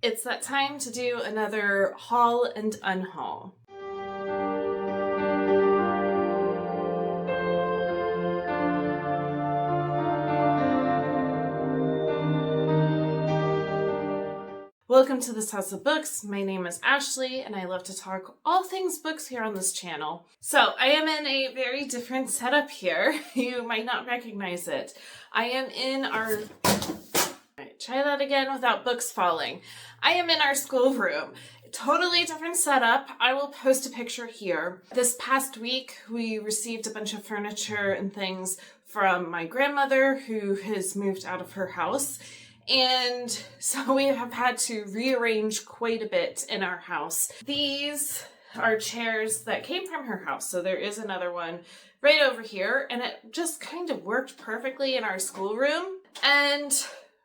It's that time to do another haul and unhaul. Welcome to This House of Books. My name is Ashley and I love to talk all things books here on this channel. So I am in a very different setup here. You might not recognize it. I am in our... Try that again without books falling. I am in our schoolroom. Totally different setup. I will post a picture here. This past week, we received a bunch of furniture and things from my grandmother who has moved out of her house. And so we have had to rearrange quite a bit in our house. These are chairs that came from her house. So there is another one right over here. And it just kind of worked perfectly in our schoolroom. And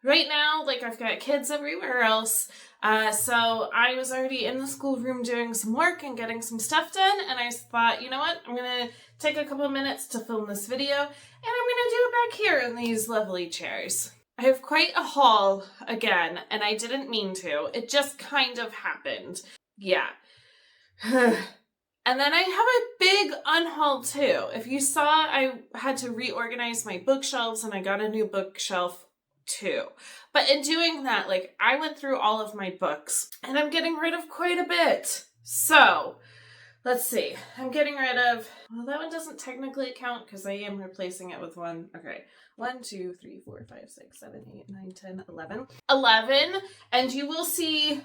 right now, I've got kids everywhere else. So I was already in the schoolroom doing some work and getting some stuff done. And I thought, you know what? I'm going to take a couple minutes to film this video. And I'm going to do it back here in these lovely chairs. I have quite a haul again, and I didn't mean to. It just kind of happened. Yeah. And then I have a big unhaul too. If you saw, I had to reorganize my bookshelves and I got a new bookshelf too. But in doing that, I went through all of my books and I'm getting rid of quite a bit. So let's see. I'm getting rid of, well, that one doesn't technically count because I am replacing it with one. Okay. 1, 2, 3, 4, 5, 6, 7, 8, 9, 10, 11. 11. And you will see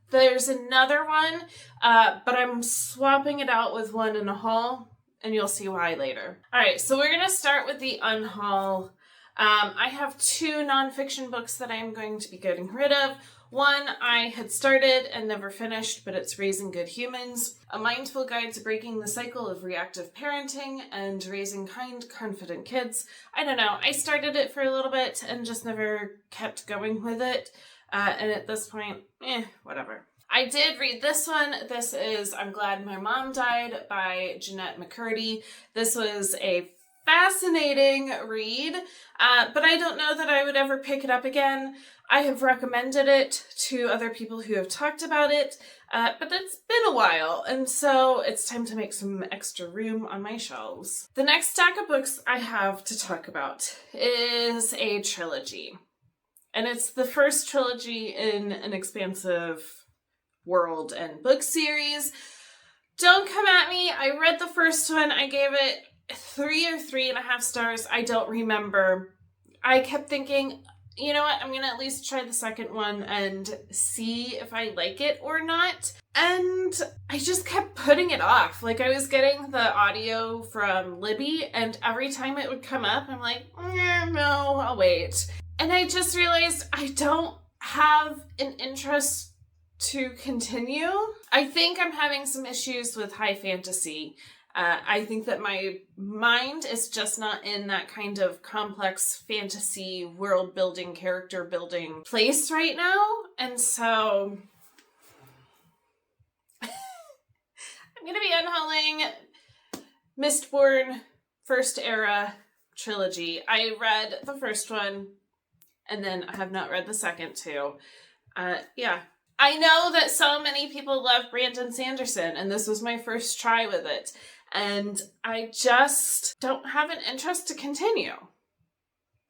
there's another one, but I'm swapping it out with one in a haul, and you'll see why later. All right, so we're going to start with the unhaul. I have 2 nonfiction books that I'm going to be getting rid of. One I had started and never finished, but it's Raising Good Humans, a mindful guide to breaking the cycle of reactive parenting and raising kind, confident kids. I don't know, I started it for a little bit and just never kept going with it. And at this point, whatever. I did read this one. This is I'm Glad My Mom Died by Jeanette McCurdy. This was a fascinating read, but I don't know that I would ever pick it up again. I have recommended it to other people who have talked about it, but it's been a while, and so it's time to make some extra room on my shelves. The next stack of books I have to talk about is a trilogy, and it's the first trilogy in an expansive world and book series. Don't come at me. I read the first one. I gave it 3 or 3.5 stars. I don't remember. I kept thinking, you know what, I'm going to at least try the second one and see if I like it or not. And I just kept putting it off. I was getting the audio from Libby, and every time it would come up, I'm like, no, I'll wait. And I just realized I don't have an interest to continue. I think I'm having some issues with high fantasy. I think that my mind is just not in that kind of complex fantasy world building, character building place right now. And so I'm going to be unhauling Mistborn First Era trilogy. I read the first one and then I have not read the second two. Yeah. I know that so many people love Brandon Sanderson, and this was my first try with it. And I just don't have an interest to continue.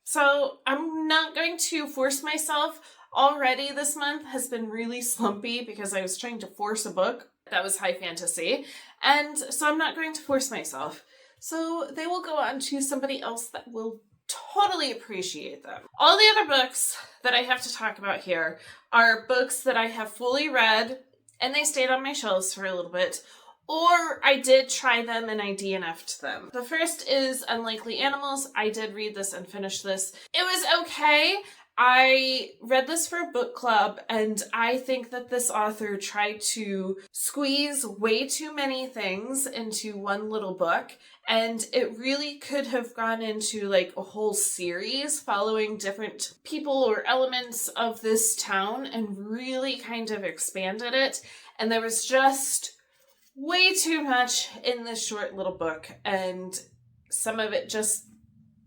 So I'm not going to force myself. Already this month has been really slumpy because I was trying to force a book that was high fantasy. And so I'm not going to force myself. So they will go on to somebody else that will totally appreciate them. All the other books that I have to talk about here are books that I have fully read and they stayed on my shelves for a little bit, or I did try them and I DNF'd them. The first is Unlikely Animals. I did read this and finish this. It was okay. I read this for a book club, and I think that this author tried to squeeze way too many things into one little book, and it really could have gone into a whole series following different people or elements of this town and really kind of expanded it. And there was just way too much in this short little book, and some of it just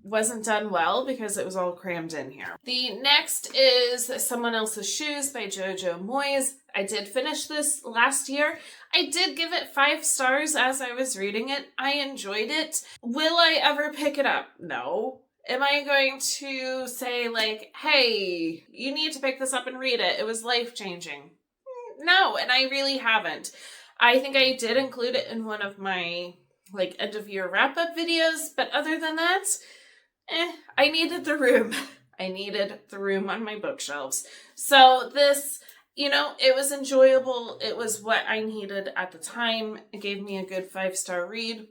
wasn't done well because it was all crammed in here. The next is Someone Else's Shoes by Jojo Moyes. I did finish this last year. I did give it 5 stars as I was reading it. I enjoyed it. Will I ever pick it up? No. Am I going to say like, hey, you need to pick this up and read it? It was life-changing. No, and I really haven't. I think I did include it in one of my like end of year wrap up videos, but other than that, I needed the room. I needed the room on my bookshelves. So this, you know, it was enjoyable. It was what I needed at the time. It gave me a good 5-star read,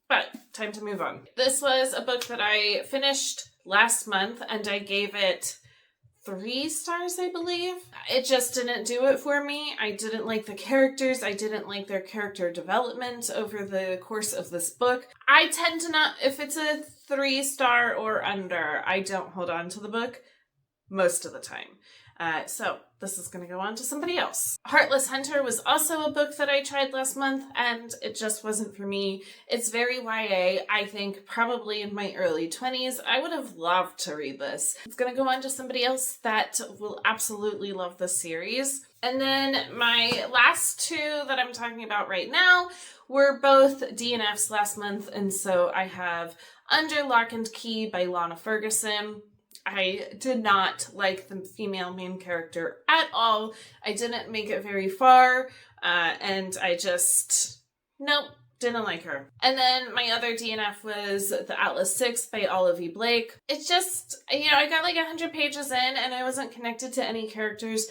but time to move on. This was a book that I finished last month and I gave it 3 stars, I believe. It just didn't do it for me. I didn't like the characters. I didn't like their character development over the course of this book. I tend to not, if it's a 3-star or under, I don't hold on to the book most of the time. So this is going to go on to somebody else. Heartless Hunter was also a book that I tried last month and it just wasn't for me. It's very YA. I think probably in my early 20s, I would have loved to read this. It's going to go on to somebody else that will absolutely love this series. And then my last 2 that I'm talking about right now were both DNFs last month. And so I have Under Lock and Key by Lana Ferguson. I did not like the female main character at all. I didn't make it very far, and I just, nope, didn't like her. And then my other DNF was The Atlas 6 by Olive E. Blake. It's just, you know, I got like 100 pages in and I wasn't connected to any characters.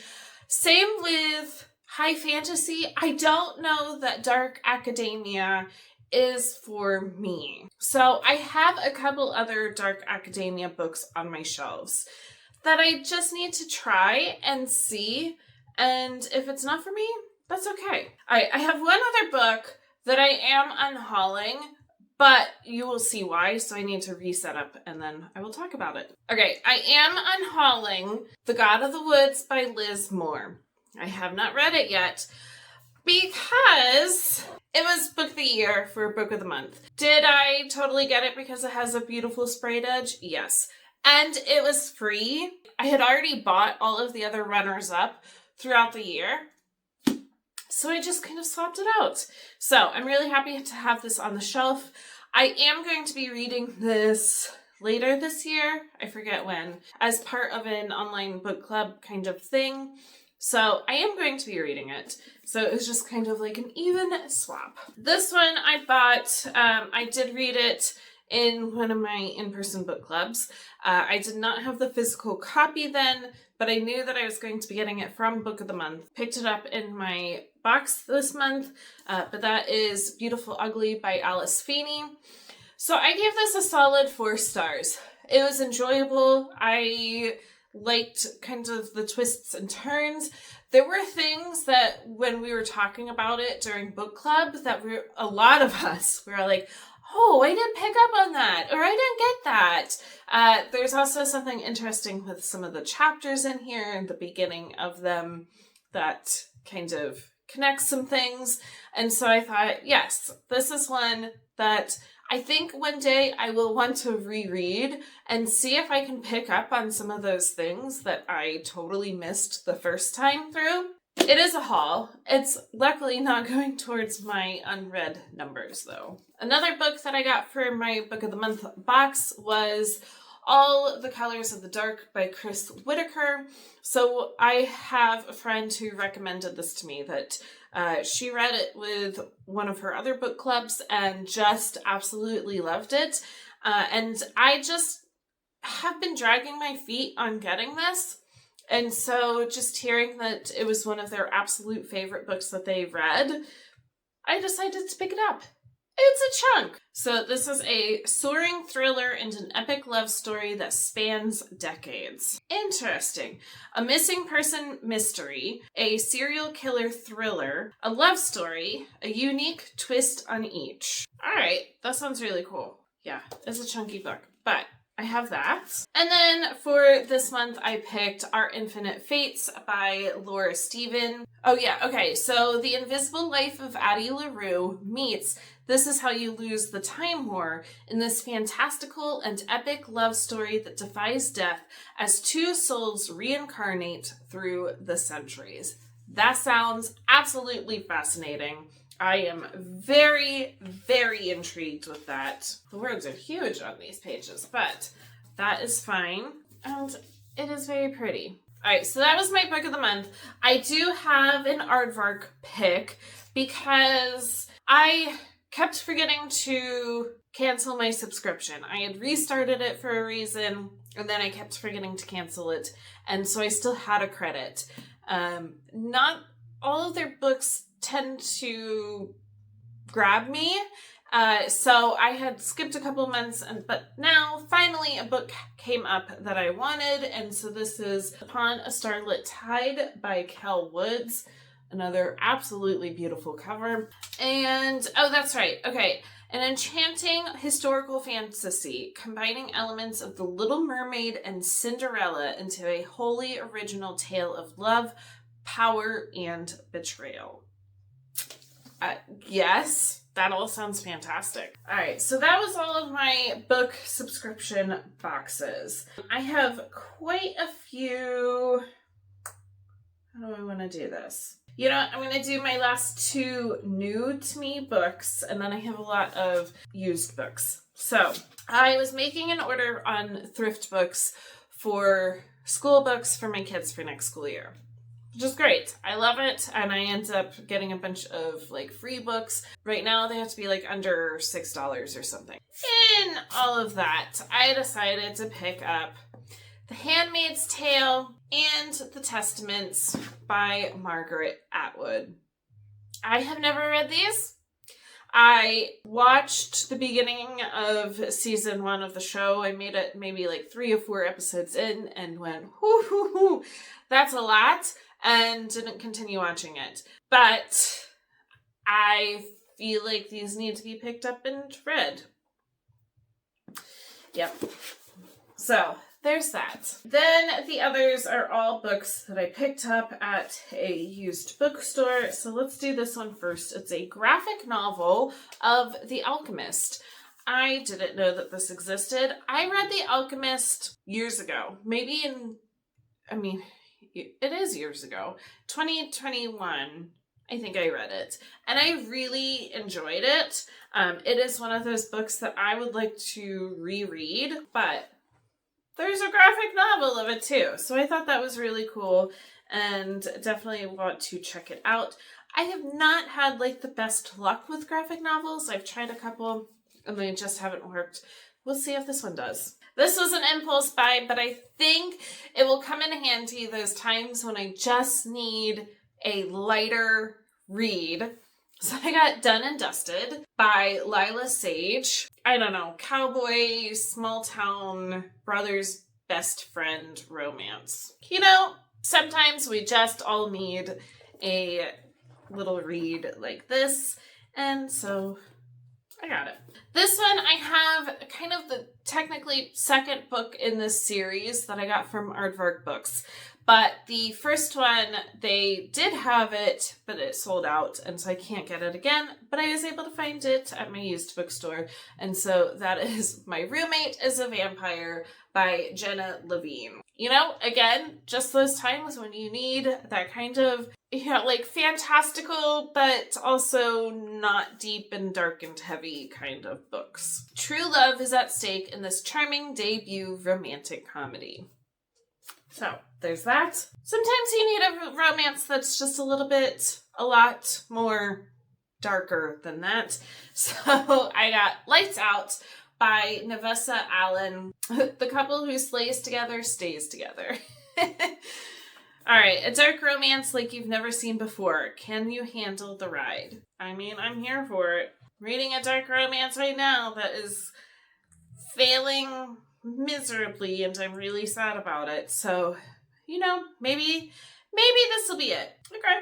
Same with high fantasy. I don't know that dark academia is for me. So I have a couple other dark academia books on my shelves that I just need to try and see. And if it's not for me, that's okay. All right, I have one other book that I am unhauling, but you will see why. So I need to reset up and then I will talk about it. Okay, I am unhauling The God of the Woods by Liz Moore. I have not read it yet, because it was Book of the Year for Book of the Month. Did I totally get it because it has a beautiful sprayed edge? Yes. And it was free. I had already bought all of the other runners-up throughout the year, so I just kind of swapped it out. So I'm really happy to have this on the shelf. I am going to be reading this later this year, I forget when, as part of an online book club kind of thing. So I am going to be reading it. So it was just kind of like an even swap. This one I bought, I did read it in one of my in-person book clubs. I did not have the physical copy then, but I knew that I was going to be getting it from Book of the Month. Picked it up in my box this month, but that is Beautiful Ugly by Alice Feeney. So I gave this a solid 4 stars. It was enjoyable. I liked kind of the twists and turns. There were things that when we were talking about it during book club that a lot of us were like, oh, I didn't pick up on that, or I didn't get that. There's also something interesting with some of the chapters in here and the beginning of them that kind of connects some things. And so I thought, yes, this is one that I think one day I will want to reread and see if I can pick up on some of those things that I totally missed the first time through. It is a haul. It's luckily not going towards my unread numbers though. Another book that I got for my Book of the Month box was All the Colors of the Dark by Chris Whitaker. So I have a friend who recommended this to me that she read it with one of her other book clubs and just absolutely loved it. And I just have been dragging my feet on getting this. And so just hearing that it was one of their absolute favorite books that they read, I decided to pick it up. It's a chunk. So this is a soaring thriller and an epic love story that spans decades. Interesting. A missing person mystery, a serial killer thriller, a love story, a unique twist on each. All right, that sounds really cool. Yeah, it's a chunky book, but I have that. And then for this month, I picked Our Infinite Fates by Laura Stephen. Oh yeah, okay, so The Invisible Life of Addie LaRue meets This Is How You Lose the Time War in this fantastical and epic love story that defies death as two souls reincarnate through the centuries. That sounds absolutely fascinating. I am very, very intrigued with that. The words are huge on these pages, but that is fine. And it is very pretty. All right, so that was my book of the month. I do have an aardvark pick because I kept forgetting to cancel my subscription. I had restarted it for a reason, and then I kept forgetting to cancel it. And so I still had a credit. Not all of their books tend to grab me. So I had skipped a couple months, but now finally a book came up that I wanted. And so this is Upon a Starlit Tide by Kel Woods. Another absolutely beautiful cover. And, oh, that's right. Okay. An enchanting historical fantasy combining elements of The Little Mermaid and Cinderella into a wholly original tale of love, power, and betrayal. Yes, that all sounds fantastic. All right, so that was all of my book subscription boxes. I have quite a few. How do I want to do this? You know what? I'm going to do my last two new to me books, and then I have a lot of used books. So I was making an order on Thrift Books for school books for my kids for next school year, which is great. I love it. And I end up getting a bunch of like free books. Right now they have to be like under $6 or something. In all of that, I decided to pick up The Handmaid's Tale and The Testaments by Margaret Atwood. I have never read these. I watched the beginning of season 1 of the show. I made it maybe like 3 or 4 episodes in and went, whoo, that's a lot, and didn't continue watching it. But I feel like these need to be picked up and read. Yep. So there's that. Then the others are all books that I picked up at a used bookstore. So let's do this one first. It's a graphic novel of The Alchemist. I didn't know that this existed. I read The Alchemist years ago. It is years ago. 2021, I think I read it. And I really enjoyed it. It is one of those books that I would like to reread, but there's a graphic novel of it too. So I thought that was really cool and definitely want to check it out. I have not had like the best luck with graphic novels. I've tried a couple and they just haven't worked. We'll see if this one does. This was an impulse buy, but I think it will come in handy those times when I just need a lighter read. So I got Done and Dusted by Lila Sage. I don't know, cowboy, small town, brother's best friend romance. You know, sometimes we just all need a little read like this. And so I got it. This one I have kind of the technically second book in this series that I got from Aardvark Books. But the first one, they did have it, but it sold out, and so I can't get it again. But I was able to find it at my used bookstore, and so that is My Roommate is a Vampire by Jenna Levine. You know, again, just those times when you need that kind of, like fantastical, but also not deep and dark and heavy kind of books. True love is at stake in this charming debut romantic comedy. So there's that. Sometimes you need a romance that's just a lot more darker than that. So I got Lights Out by Nevessa Allen. The couple who slays together stays together. All right, a dark romance like you've never seen before. Can you handle the ride? I mean, I'm here for it. Reading a dark romance right now that is failing miserably, and I'm really sad about it. So, maybe this will be it. Okay.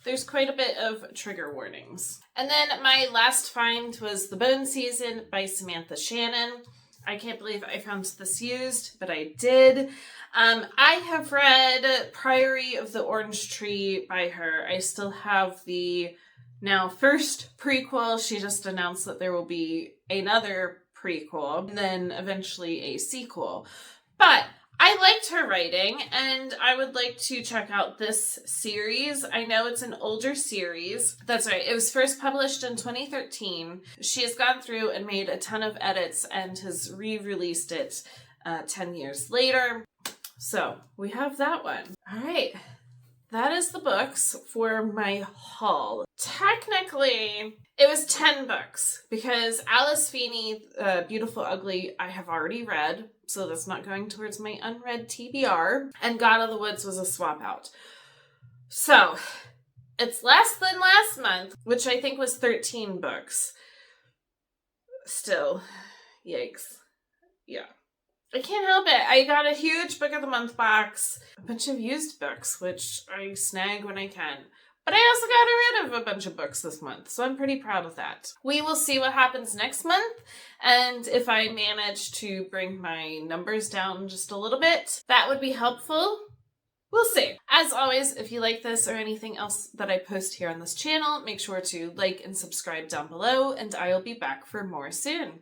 There's quite a bit of trigger warnings. And then my last find was The Bone Season by Samantha Shannon. I can't believe I found this used, but I did. I have read Priory of the Orange Tree by her. I still have the now first prequel. She just announced that there will be another prequel and then eventually a sequel. But I liked her writing, and I would like to check out this series. I know it's an older series. That's right. It was first published in 2013. She has gone through and made a ton of edits and has re-released it 10 years later. So we have that one. All right. That is the books for my haul. Technically, it was 10 books because Alice Feeney, Beautiful Ugly, I have already read, so that's not going towards my unread TBR. And God of the Woods was a swap out. So, it's less than last month, which I think was 13 books. Still, yikes. Yeah. I can't help it. I got a huge Book of the Month box, a bunch of used books, which I snag when I can. But I also got rid of a bunch of books this month, so I'm pretty proud of that. We will see what happens next month, and if I manage to bring my numbers down just a little bit, that would be helpful. We'll see. As always, if you like this or anything else that I post here on this channel, make sure to like and subscribe down below, and I will be back for more soon.